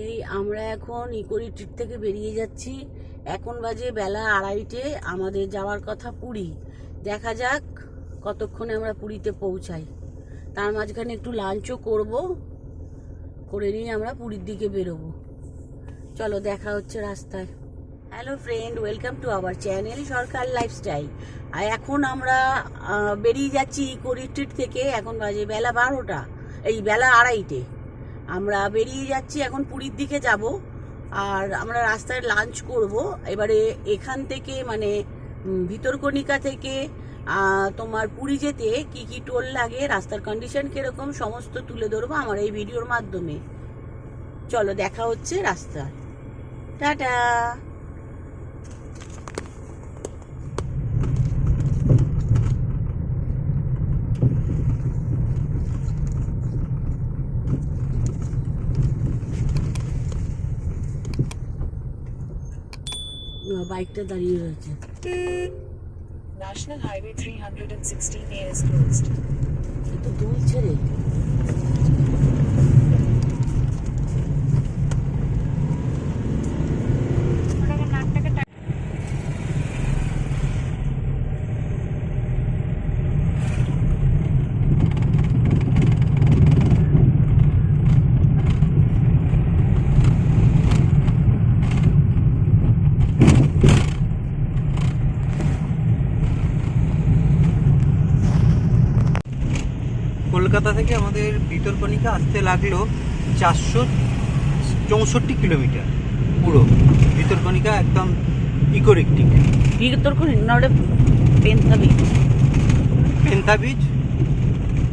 এই আমরা এখন ইকোরি ট্রিপ থেকে বেরিয়ে যাচ্ছি। এখন বাজে বেলা 2:30। আমাদের যাওয়ার কথা পুরী। দেখা যাক কতক্ষণে আমরা পুরীতে পৌঁছাই। তার মাঝখানে একটু লাঞ্চও করে নিয়ে আমরা পুরীর দিকে বেরোবো। চলো, দেখা হচ্ছে রাস্তায়। Hello friend, welcome to our channel Sarkar lifestyle. আর এখন আমরা বেরিয়ে যাচ্ছি ইকোরি ট্রিপ থেকে। এখন বাজে বেলা 12টা, এই বেলা 2:30। আমরা বেরিয়ে যাচ্ছি, এখন পুরীর দিকে যাব। আর আমরা রাস্তায় লাঞ্চ করব। এবারে এখান থেকে মানে ভিতরকণিকা থেকে তোমার পুরী যেতে কি কি টোল লাগে, রাস্তার কন্ডিশন কিরকম, সমস্ত তুলে ধরবো আমার এই ভিডিওর মাধ্যমে। চলো, দেখা হচ্ছে রাস্তায়। টাটা। বাইকটা দাঁড়িয়ে রয়েছে। National Highway 316A is closed. কিন্তু দুলছে রে। কলকাতা থেকে আমাদের ভিতরকণিকা আসতে লাগলো 464 কিলোমিটার। পুরো ভিতরকণিকা একদম ইকোরিকটিক। ভিতরকণিকা না, পেন্থা বিচ। পেন্থা বিচ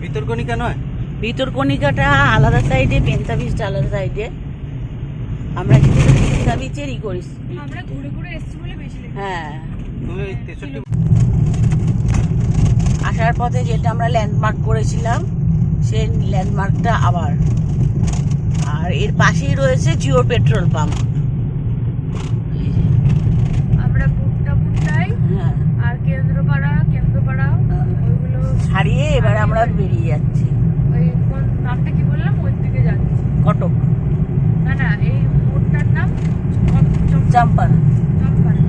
ভিতরকণিকা নয়, ভিতরকণিকাটা আলাদা সাইডে, পেন্থা বিচটা আলাদা সাইডে। আমরা কিন্তু পেন্থা বিচেরই করিস। আমরা ঘুরে ঘুরে এসেছি বলে বেশি লেগেছে। হ্যাঁ, তুমি 63 আসার পথে যেটা আমরা ল্যান্ডমার্ক করেছিলাম সেই ল্যান্ডমার্কটা আবার। আর এর পাশেই রয়েছে জিও পেট্রোল পাম্প। আমরা পুট্টাই হ্যাঁ, আর কেন্দ্রপাড়া ওইগুলো ছাড়িয়ে এবার আমরা বেরিয়ে যাচ্ছি ওই কোন নামটা কি বললাম, ওই দিকে যাচ্ছি। কটক না, এই মোড়টার নাম জামপাড়া। চম্পাড়া।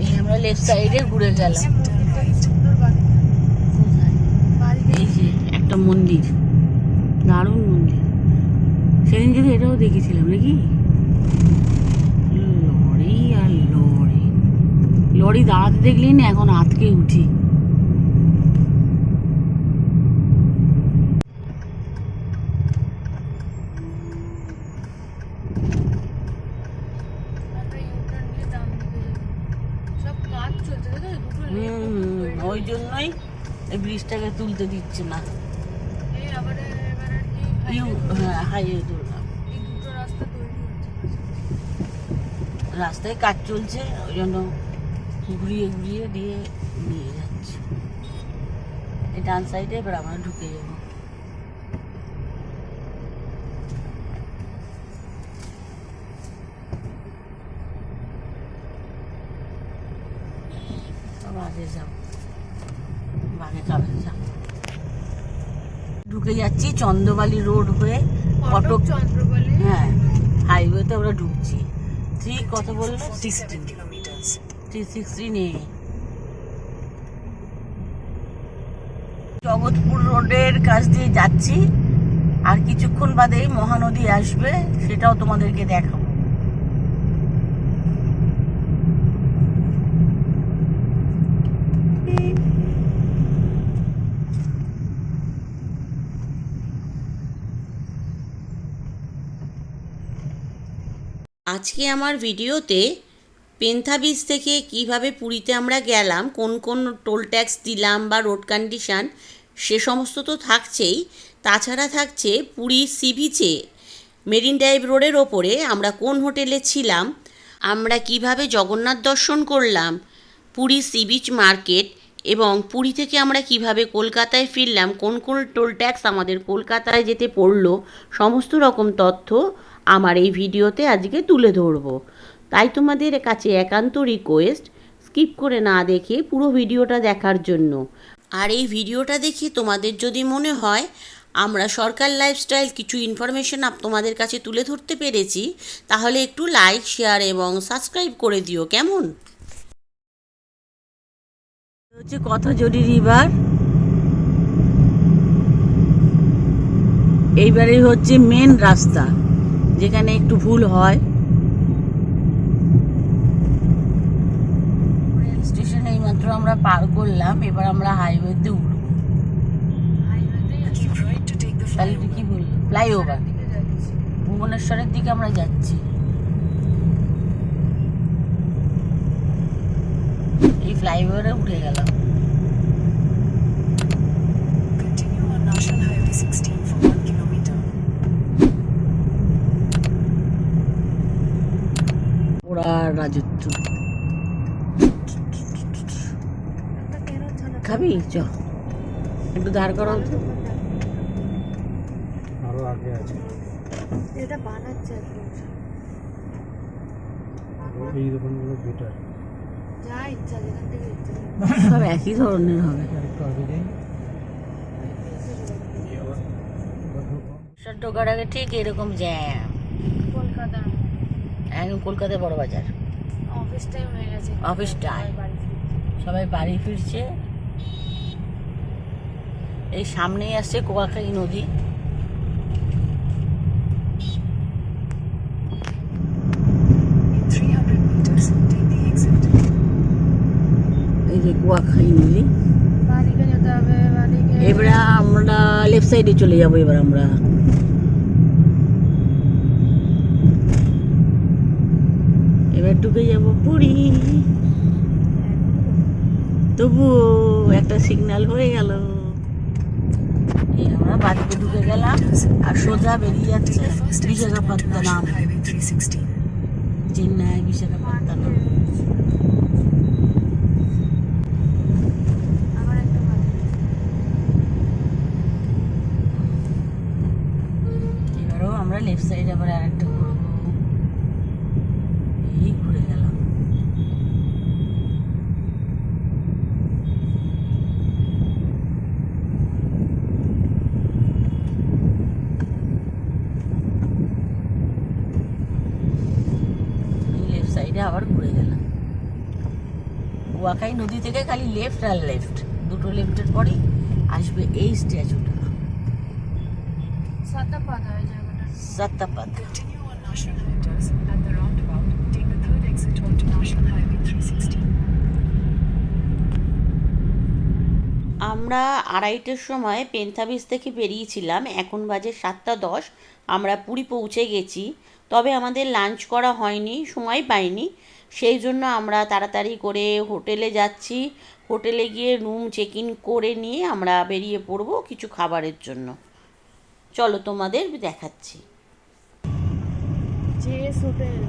এই আমরা লেফট সাইডে ঘুরে গেলাম। এই যে একটা মন্দির, দারুণ মন্দির। সেদিন যদি এটাও দেখেছিলাম নাকি। লরি আর লরি দাঁড়াতে দেখলি না, এখন আটকে উঠি। ওই জন্যই এই ব্রিজটাকে তুলতে দিচ্ছে না। হাইওয়ে তুললাম, রাস্তায় কাজ চলছে, ওই জন্য ঘুরিয়ে দিয়ে নিয়ে যাচ্ছে। এই ডান সাইডে এবার আমরা ঢুকে যাবো। ঢুকে যাচ্ছি চন্দ্রবালি রোড হয়ে কটক। হ্যাঁ, হাইওয়েতে আমরা ঢুকছি। 316 নেই। জগৎপুর রোডের কাছ দিয়ে যাচ্ছি। আর কিছুক্ষণ বাদেই মহানদী আসবে, সেটাও তোমাদেরকে দেখাবো। আজকে আমার ভিডিওতে পেন্থা বিচ থেকে কিভাবে পুরীতে আমরা গেলাম, কোন কোন টোল ট্যাক্স দিলাম বা রোড কন্ডিশন, সে সমস্ত তো থাকছেই। তাছাড়া থাকছে পুরী সি বিচে মেরিন ড্রাইভ রোডের ওপরে আমরা কোন হোটেলে ছিলাম, আমরা কিভাবে জগন্নাথ দর্শন করলাম, পুরী সি বিচ মার্কেট, এবং পুরী থেকে আমরা কিভাবে কলকাতায় ফিরলাম, কোন কোন টোল ট্যাক্স আমাদের কলকাতায় যেতে পড়লো, সমস্ত রকম তথ্য আমার এই ভিডিওতে আজকে তুলে ধরবো। তাই তোমাদের কাছে একান্ত রিকোয়েস্ট, স্কিপ করে না দেখে পুরো ভিডিওটা দেখার জন্য। আর এই ভিডিওটা দেখে তোমাদের যদি মনে হয় আমরা সরকার লাইফস্টাইল কিছু ইনফরমেশন তোমাদের কাছে তুলে ধরতে পেরেছি, তাহলে একটু লাইক, শেয়ার এবং সাবস্ক্রাইব করে দিও, কেমন? হচ্ছে কথাজড়ি রিভার, এইবারে হচ্ছে মেন রাস্তা, যেখানে একটু ভুল হয়। রেল স্টেশন এইমাত্র আমরা পার করলাম, এবার আমরা হাইওয়েতে উঠবো। তাহলে তুই কি বললি? ফ্লাইওভার ভুবনেশ্বরের দিকে আমরা যাচ্ছি। এই ফ্লাইওভারে উঠে গেলাম। ওরা রাজত্ব খাবি? চ একটু ধার করো তো। আরো আগে আছে, এটা বানাচ্ছে একদম। এই দোকানগুলো বেটার। যা ইচ্ছা যেখান থেকে ইচ্ছা। সব একই ধরনের হবে। একটু আগে যাই। ঢোকার আগে ঠিক এরকম জ্যাম, কলকাতা একদম কলকাতায় বড় বাজার। অফিস টাইম হয়ে গেছে। অফিস টাইম, সবাই বাড়ি ফিরছে। এই সামনেই আসছে কুয়াখালী নদী। এই যে কুয়াখালী নদী। বাড়িকে যেতে হবে, বাড়িকে। এবারে আমরা লেফট সাইডে চলে যাবো। এবার আমরা ঢুকে যাব পুরী। তবুও একটা সিগন্যাল হয়ে গেল। আমরা বাড়িতে ঢুকে গেলাম আর সোজা বেরিয়ে যাচ্ছে বিশাখাপত্তনম, চেন্নাই বিশাখাপত্তনম। এবারও আমরা লেফট সাইডে আবার আরেকটা ঘুরবো। এই ঘুরে গেলাম। লেফট সাইডে আবার ঘুরে গেলাম। কুয়াখালী নদী থেকে খালি লেফট আর লেফট, দুটো লেফটের পরেই আসবে এই স্ট্যাচুটা, সাতাপাত হয় জায়গাটা। সাতাপাত। আমরা 2:30টার সময় পেন্থাবিস থেকে বেরিয়েছিলাম, এখন বাজে 7:10। আমরা পুরী পৌঁছে গেছি, তবে আমাদের লাঞ্চ করা হয়নি, সময় পাইনি। সেই জন্য আমরা তাড়াতাড়ি করে হোটেলে যাচ্ছি। হোটেলে গিয়ে রুম চেক ইন করে নিয়ে আমরা বেরিয়ে পড়বো কিছু খাবারের জন্য। চলো তোমাদের দেখাচ্ছি। জেএস হোটেল,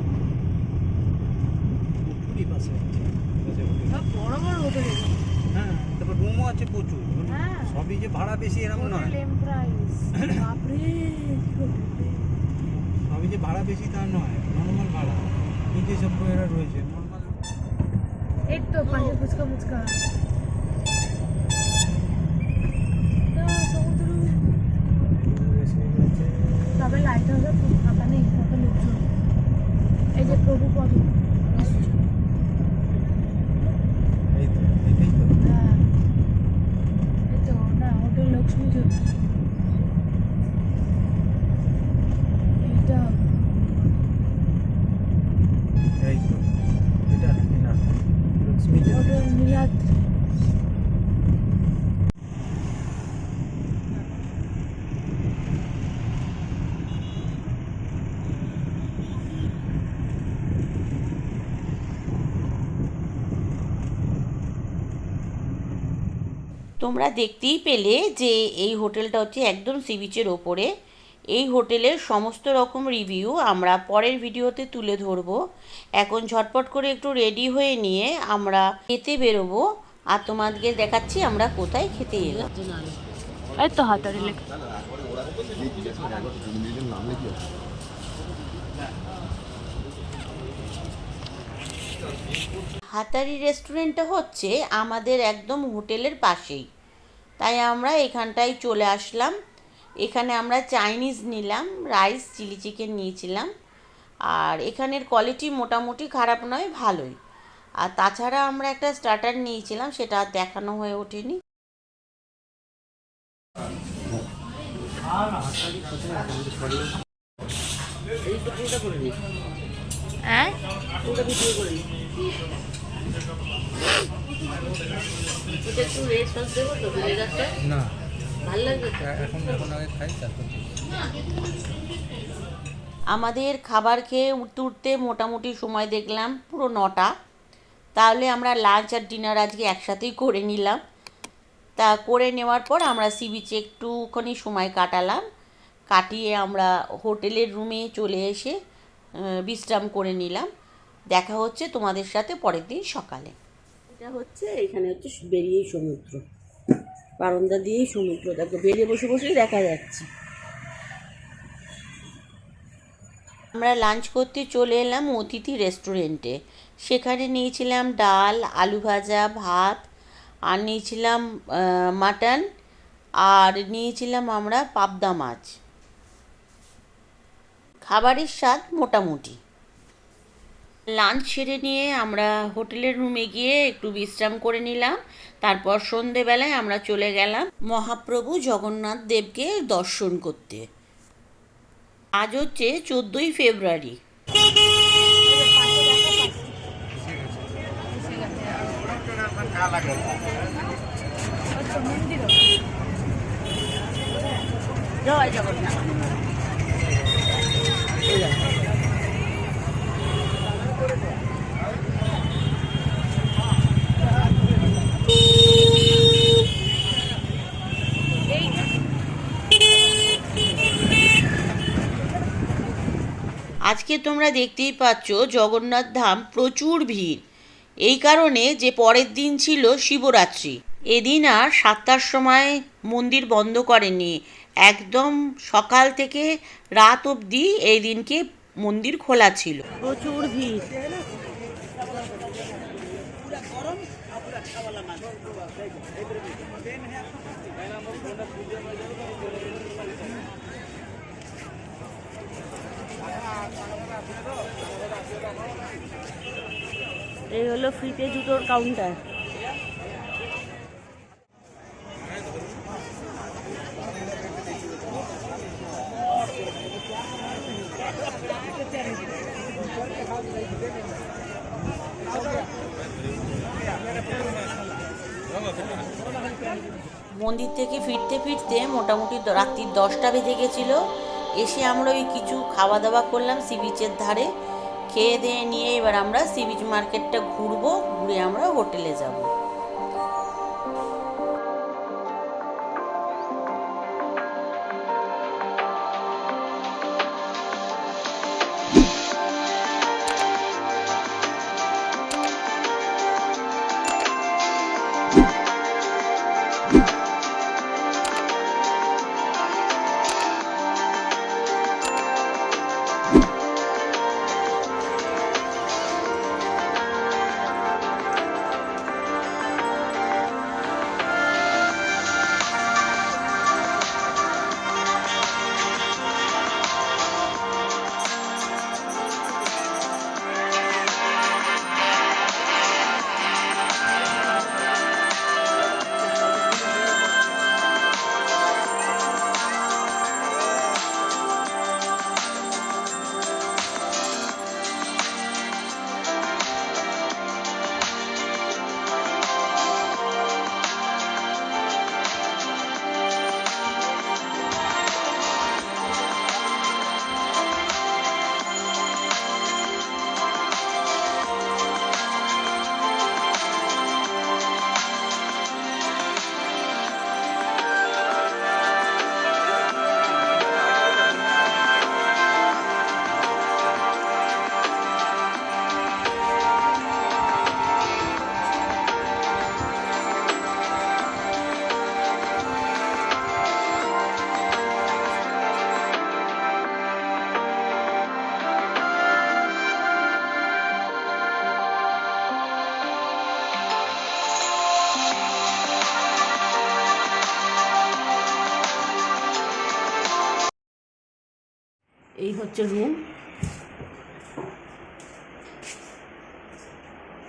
সব বড় বড় হোটেল। হ্যাঁ, তারপর রুমও আছে প্রচুর। হ্যাঁ। সবই যে ভাড়া বেশি এরকম নয়। হোটেল এমপ্রাইজ, বাপরে কি হোটেল! সবই যে ভাড়া বেশি তা নয়, নর্মাল ভাড়া। এই যে সব এরা রয়েছে নর্মাল। এই তো পাশে ফুচকা ফুচকা। তবে লাইট হাউসে ফাঁকা নেই, কত লোকজন। এই যে প্রভুপদ, এই তো, এটাই তো। হ্যাঁ এই তো না, হোটেল লক্ষ্মী জ্যোতি এইটা। এই তো, এটা না লক্ষ্মী হোটেল নীলাদ্রি। তোমরা দেখতেই পেলে যে এই হোটেলটা হচ্ছে একদম সি বিচের ওপরে। এই হোটেলের সমস্ত রকম রিভিউ আমরা পরের ভিডিওতে তুলে ধরবো। এখন ঝটপট করে একটু রেডি হয়ে নিয়ে আমরা যেতে বেরোবো আর তোমাদেরকে দেখাচ্ছি আমরা কোথায় খেতে এলাম। এই তো হাতারি লেখা। হাতারি রেস্টুরেন্টটা হচ্ছে আমাদের একদম হোটেলের পাশেই, তাই আমরা এখানটায় চলে আসলাম। এখানে আমরা চাইনিজ নিলাম, রাইস চিলি চিকেন নিয়েছিলাম। আর এখানের কোয়ালিটি মোটামুটি খারাপ নয়, ভালোই। আর তাছাড়া আমরা একটা স্টার্টার নিয়েছিলাম, সেটা আর দেখানো হয়ে ওঠেনি। হ্যাঁ না ভালো লাগবে। এখন আগে খাই তারপর আমাদের খাবার খেয়ে উঠতে উঠতে মোটামুটি সময় দেখলাম পুরো 9টা। তাহলে আমরা লাঞ্চ আর ডিনার আজকে একসাথেই করে নিলাম। তা করে নেওয়ার পর আমরা সি বিচে একটুখানি সময় কাটালাম। কাটিয়ে আমরা হোটেলের রুমে চলে এসে বিশ্রাম করে নিলাম। দেখা হচ্ছে তোমাদের সাথে পরের দিন সকালে। এটা হচ্ছে এখানে হচ্ছে বেরিয়েই সমুদ্র, বারান্দা দিয়েই সমুদ্র, দেখো বেরিয়ে বসে বসেই দেখা যাচ্ছে। আমরা লাঞ্চ করতে চলে এলাম অতিথি রেস্টুরেন্টে। সেখানে নিয়েছিলাম ডাল, আলু ভাজা, ভাত, আর নিয়েছিলাম মাটন, আর নিয়েছিলাম আমরা পাবদা মাছ। খাবারের স্বাদ মোটামুটি। লাঞ্চ সেরে নিয়ে আমরা হোটেলের রুমে গিয়ে একটু বিশ্রাম করে নিলাম। তারপর সন্ধেবেলায় আমরা চলে গেলাম মহাপ্রভু জগন্নাথ দেবকে দর্শন করতে। আজ হচ্ছে 14ই ফেব্রুয়ারি। জয় জগন্নাথ। আজকে তোমরা দেখতেই পাচ্ছ জগন্নাথ ধাম প্রচুর ভিড়, এই কারণে যে পরের দিন ছিল শিবরাত্রি। এদিন আর 7টার সময় মন্দির বন্ধ করেনি, একদম সকাল থেকে রাত অবধি এই দিনকে মন্দির খোলা ছিল। প্রচুর ভিড়। এই হলো ফ্রিতে জুতোর কাউন্টার। মন্দির থেকে ফিরতে ফিরতে মোটামুটি রাত্রি 10টা বেজে গেছিলো। এসে আমরা ওই কিছু খাওয়া দাওয়া করলাম সি বিচের ধারে। খেয়ে দিয়ে নিয়ে এবার আমরা সি বিচ মার্কেটটা ঘুরবো, ঘুরে আমরা হোটেলে যাব। এই হচ্ছে রুম,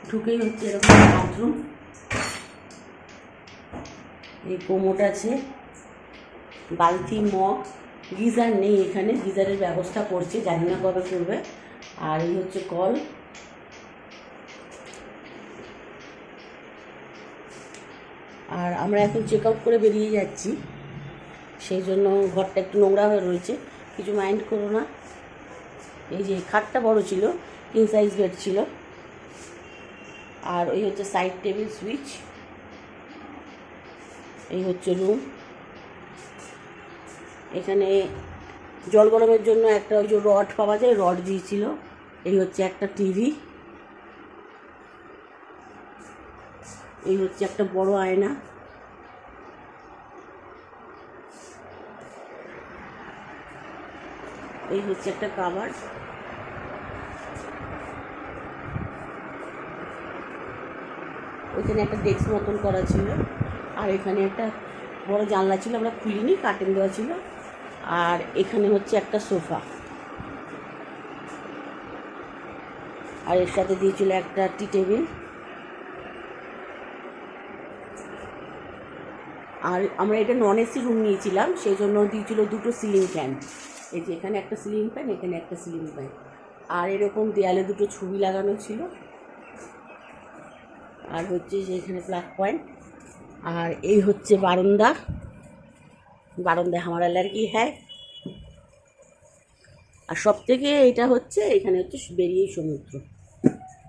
ঢুকেই হচ্ছে এরকম বাথরুম, এই কোমোড আছে, বালতি, মগ, গিজার নেই এখানে, গিজারের ব্যবস্থা করছে, জানি না কবে করবে। আর এই হচ্ছে কল। আর আমরা এখন চেক আউট করে বেরিয়ে যাচ্ছি, সেই জন্য ঘরটা একটু নোংরা হয়ে রয়েছে, কিছু মাইন্ড করো না। এই যে খাটটা বড় ছিল, কিং সাইজ বেড ছিল। আর ওই হচ্ছে সাইড টেবিল, সুইচ। এই হচ্ছে রুম। এখানে জল গরমের জন্য একটা ওই যে রড পাওয়া যায়, রড দিয়েছিল। এই হচ্ছে একটা টিভি। এই হচ্ছে একটা বড় আয়না। এই হচ্ছে একটা কাভার্ড। ওইখানে একটা ডেস্ক মতন করা ছিল। আর এখানে একটা বড় জানলা ছিল, আমরা খুলিনি, কার্টেন দেওয়া ছিল। আর এখানে হচ্ছে একটা সোফা, আর এর সাথে দিয়েছিল একটা টি টেবিল। আর আমরা এটা নন এসি রুম নিয়েছিলাম, সেই জন্য দিয়েছিল দুটো সিলিং ফ্যান। এই যে এখানে একটা সিলিং ফ্যান, এখানে একটা সিলিং ফ্যান। আর এরকম দেয়ালে দুটো ছবি লাগানো ছিল। আর হচ্ছে যে এখানে প্লাগ পয়েন্ট। আর এই হচ্ছে বারান্দা। বারান্দায় হামারা লড়কি হ্যায়। আর সব থেকে এটা হচ্ছে, এখানে হচ্ছে বেরিয়েই সমুদ্র,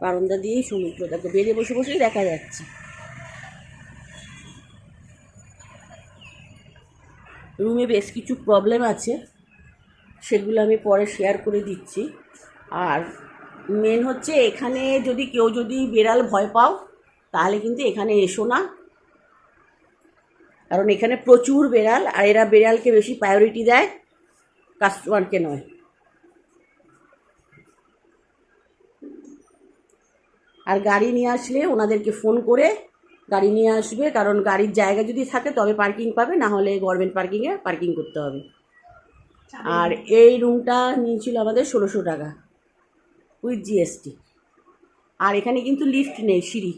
বারান্দা দিয়েই সমুদ্র, দেখো বেরিয়ে বসে বসেই দেখা যাচ্ছে। রুমে বেশ কিছু প্রবলেম আছে, সেগুলো আমি পরে শেয়ার করে দিচ্ছি। আর মেন হচ্ছে এখানে যদি কেউ বিড়াল ভয় পাও, তাহলে কিন্তু এখানে এসো না, কারণ এখানে প্রচুর বিড়াল। আর এরা বিড়ালকে বেশি প্রায়োরিটি দেয়, কাস্টমারকে নয়। আর গাড়ি নিয়ে আসলে ওনাদেরকে ফোন করে গাড়ি নিয়ে আসবে, কারণ গাড়ির জায়গা যদি থাকে তবে পার্কিং পাবে, না হলে গভর্নমেন্ট পার্কিংয়ে পার্কিং করতে হবে। আর এই রুমটা নিয়েছিল আমাদের 1600 টাকা উইথ জিএসটি। আর এখানে কিন্তু লিফট নেই, সিঁড়ি।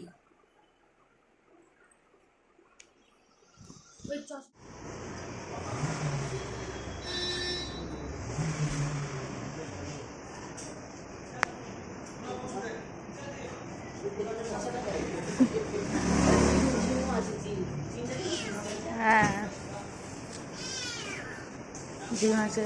হ্যাঁ, ডিম আছে।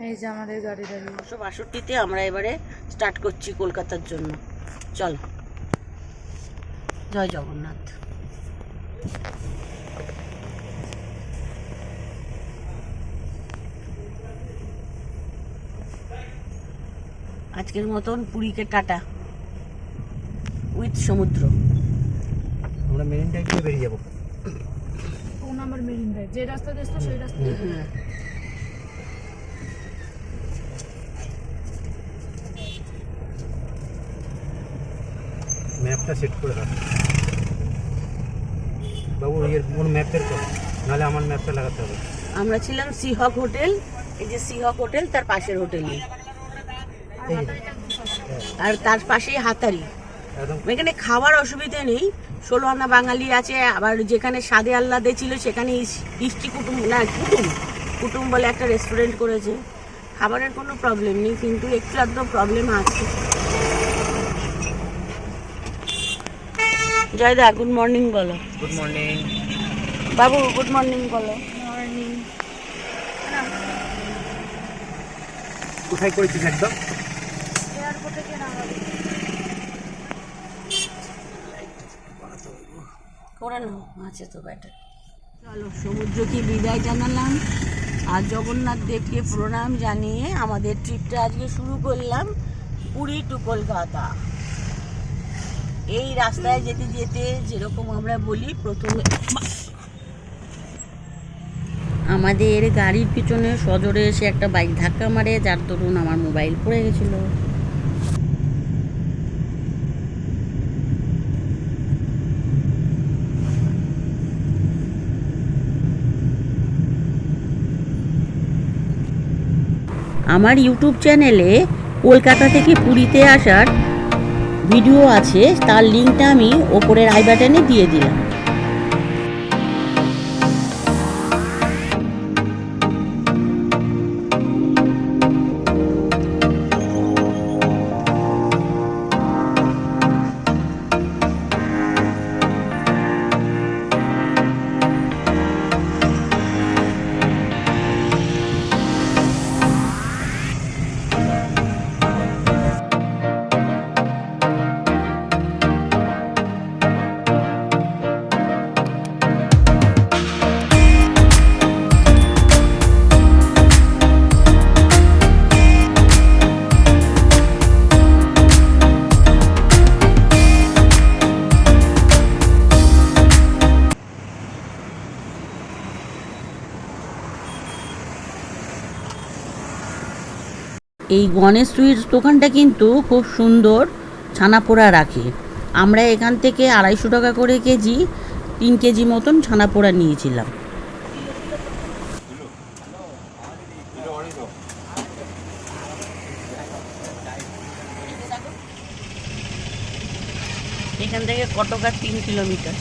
এই যে আমাদের গাড়ি দাঁড়িয়ে। 1962-তে আমরা এবারে স্টার্ট করছি কলকাতার জন্য। চল, জয় জগন্নাথ। আজকের মতন পুরীকে টাটা, উইথ সমুদ্র। আমরা মেরিন ড্রাইভ দিয়ে বেরিয়ে যাবো। কোন নাম্বার মেরিন ড্রাইভ? যে রাস্তা দেখছো সেই রাস্তা। হ্যাঁ, ম্যাপটা সেট করে রাখ বাবু, এর কোন ম্যাপ বের কর, নাহলে আমার ম্যাপটা লাগাতে হবে। আমরা ছিলাম সিহক হোটেল, এই যে সিহক হোটেল, তার পাশের হোটেলে। আর তার পাশেই হাতারি। একদম এখানে খাওয়ার অসুবিধে নেই, 16 আনা বাঙালি আছে। আবার যেখানে স্বাদে আহ্লাদে ছিল সেখানে ইষ্টি কুটুম, না কুটুম বলে একটা রেস্টুরেন্ট করেছে। খাবারের কোনো প্রবলেম নেই, কিন্তু একটু একদম প্রবলেম আছে। জয়দা গুড মর্নিং বলো। গুড মর্নিং বাবু গুড মর্নিং বলো। মর্নিং। কোথায় করেছিস একদম? এয়ারপোর্টে কে নামাবে? করে নাও, আছে তো ব্যাটারি। চলো, সমুদ্রকে বিদায় জানালাম আর জগন্নাথ দেবকে প্রণাম জানিয়ে আমাদের ট্রিপটা আজকে শুরু করলাম পুরী টু কলকাতা। এই রাস্তায় যেতে যেতে যেরকম আমরা বলি প্রথমে আমাদের গাড়ির পিছনে সজোরে এসে একটা বাইক ধাক্কা মারে, যার দরুন আমার মোবাইল পড়ে গেছিলো। আমার ইউটিউব চ্যানেলে কলকাতা থেকে পুরীতে আসার ভিডিও আছে, তার লিঙ্কটা আমি ওপরের আই বাটনে দিয়ে দিলাম। এই গণেশ সুইটস দোকানটা কিন্তু খুব সুন্দর ছানাপোড়া রাখে। আমরা এখান থেকে 250 টাকা করে কেজি 3 কেজি মতন ছানাপোড়া নিয়েছিলাম। এখান থেকে কটকা 3 কিলোমিটার।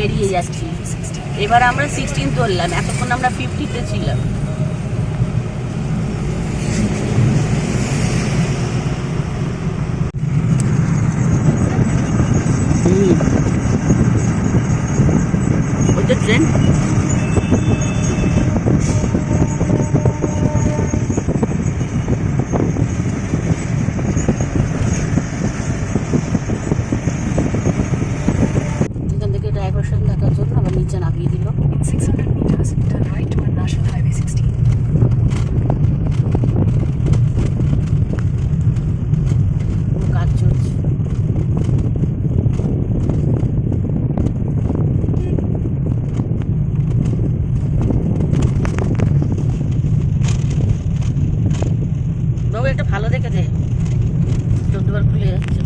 বেরিয়ে যাচ্ছি। এবার আমরা 16 ধরলাম, এতক্ষণ আমরা 50-তে ছিলাম। ওই তো ট্রেন। ডাইভারশন দেখার জন্য আবার নিচে নামিয়ে দিল। 600 meters, turn right on National Highway 16. কাজ চলছে। বাবু একটা ভালো দেখে দে, 14 বার খুলে যাচ্ছে।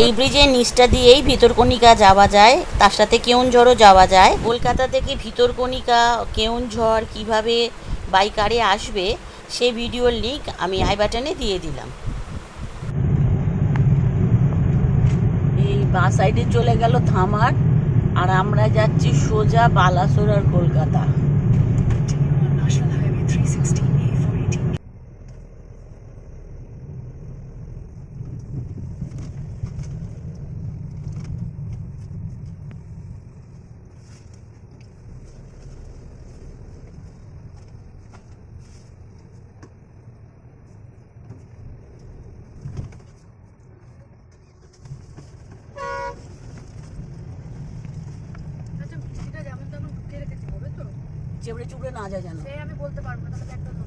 এই ব্রিজের নিচটা দিয়েই ভিতরকণিকা যাওয়া যায়, তার সাথে কেওনঝড়ও যাওয়া যায়। কলকাতা থেকে ভিতরকণিকা কেওনঝড় কিভাবে বাই কারে আসবে সেই ভিডিওর লিঙ্ক আমি আই বাটনে দিয়ে দিলাম। এই বাঁ সাইডে চলে গেল ধামার, আর আমরা যাচ্ছি সোজা বালাসোর আর Kolkata. Continue on National Highway 316A for 18. আচ্ছা মিষ্টিটা যেমন তেমন ঢুকিয়ে রেখেছি হবে তো? চেবড়ে চুবড়ে না যায় যেন। সে আমি বলতে পারবো না, তাহলে একটা ধরো।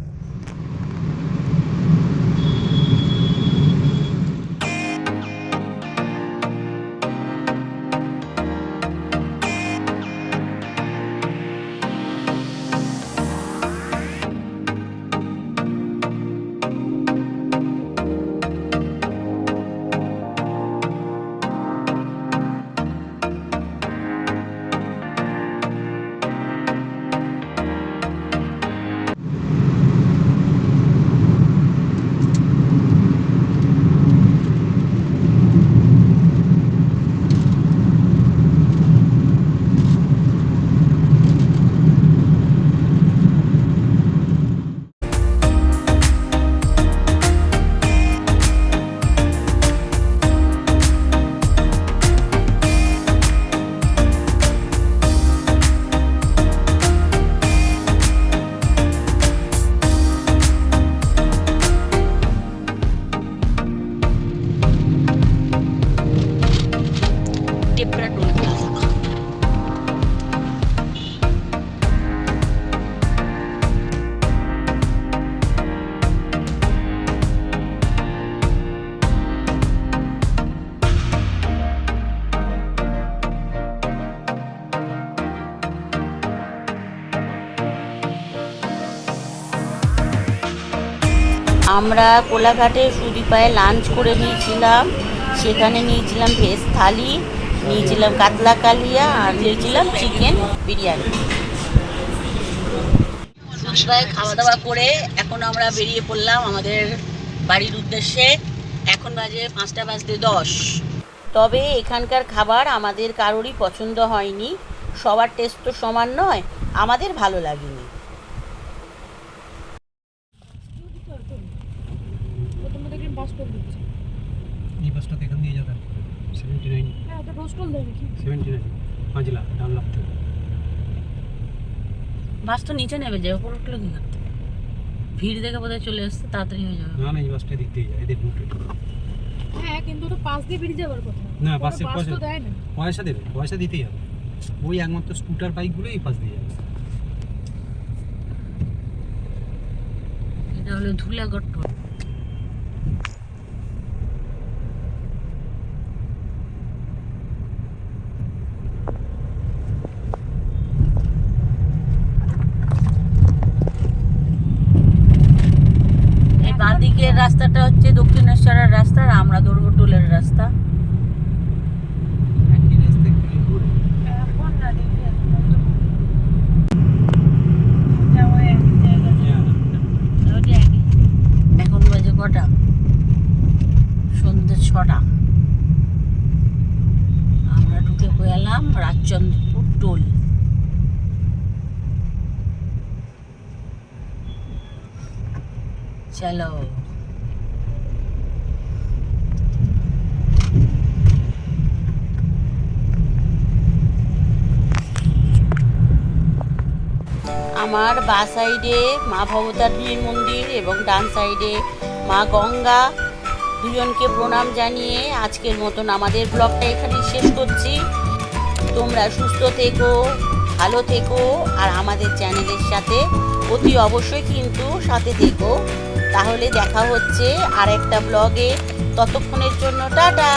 টেপরা টোল প্লাজা। আমরা কোলাঘাটে সুদীপায় লাঞ্চ করে নিয়েছিলাম। সেখানে নিয়েছিলাম ভেজ থালি, নিয়েছিলাম কাতলা কালিয়া, আর নিয়েছিলাম চিকেন বিরিয়ানি। সুদীপায় খাওয়া দাওয়া করে এখন আমরা বেরিয়ে পড়লাম আমাদের বাড়ির উদ্দেশ্যে। এখন বাজে 5:10। তবে এখানকার খাবার আমাদের কারোরই পছন্দ হয়নি, সবার টেস্ট তো সমান নয়, আমাদের ভালো লাগেনি। প্রথমে দেখলাম বাস টোল দিচ্ছে। এই বাসটা এখান দিয়ে যাবে 79 হ্যাঁ, ওটা রোজ টোল দেয় নাকি? 79 পাঁচলা ডানলাপ থেকে। বাস তো নিচে নেবে যায়, ওপর উঠলো কি করতে? ভিড় দেখে বোধহয় চলে আসছে, তাড়াতাড়ি হয়ে যাবে। না না, এই বাসটা দিক দিয়ে যায়, এদের রুটে। হ্যাঁ, কিন্তু ওটা পাশ দিয়ে বেরিয়ে যাবার কথা। না, কোনো বাসে বাস পয়সা তো দেয় না। পয়সা দেবে, পয়সা দিতেই হবে। ওই একমাত্র স্কুটার বাইকগুলো এই পাশ দিয়ে যাবে। এটা হলো ধুলাগড় টোল। এই বাঁদিকের রাস্তাটা হচ্ছে দক্ষিণেশ্বরের রাস্তা, আর আমরা ধরবো টোলের রাস্তা। একই রাস্তা একটু ঘুরে। এখন না দেখি যাও এক জায়গা। এখন বাজে কটা? সন্ধ্যে 6টা। আমরা ঢুকে পেলাম রাজচন্দ্রপুর টোল। চলো। আমার বাঁ সাইডে মা ভবতারিণীর মন্দির এবং ডান সাইডে মা গঙ্গা। দুজনকে প্রণাম জানিয়ে আজকের মতন আমাদের ব্লগটা এখানে শেষ করছি। তোমরা সুস্থ থেকো, ভালো থেকো, আর আমাদের চ্যানেলের সাথে অতি অবশ্যই কিন্তু সাথে থেকো। তাহলে দেখা হচ্ছে আর একটা ব্লগে। ততক্ষণের জন্য টাটা।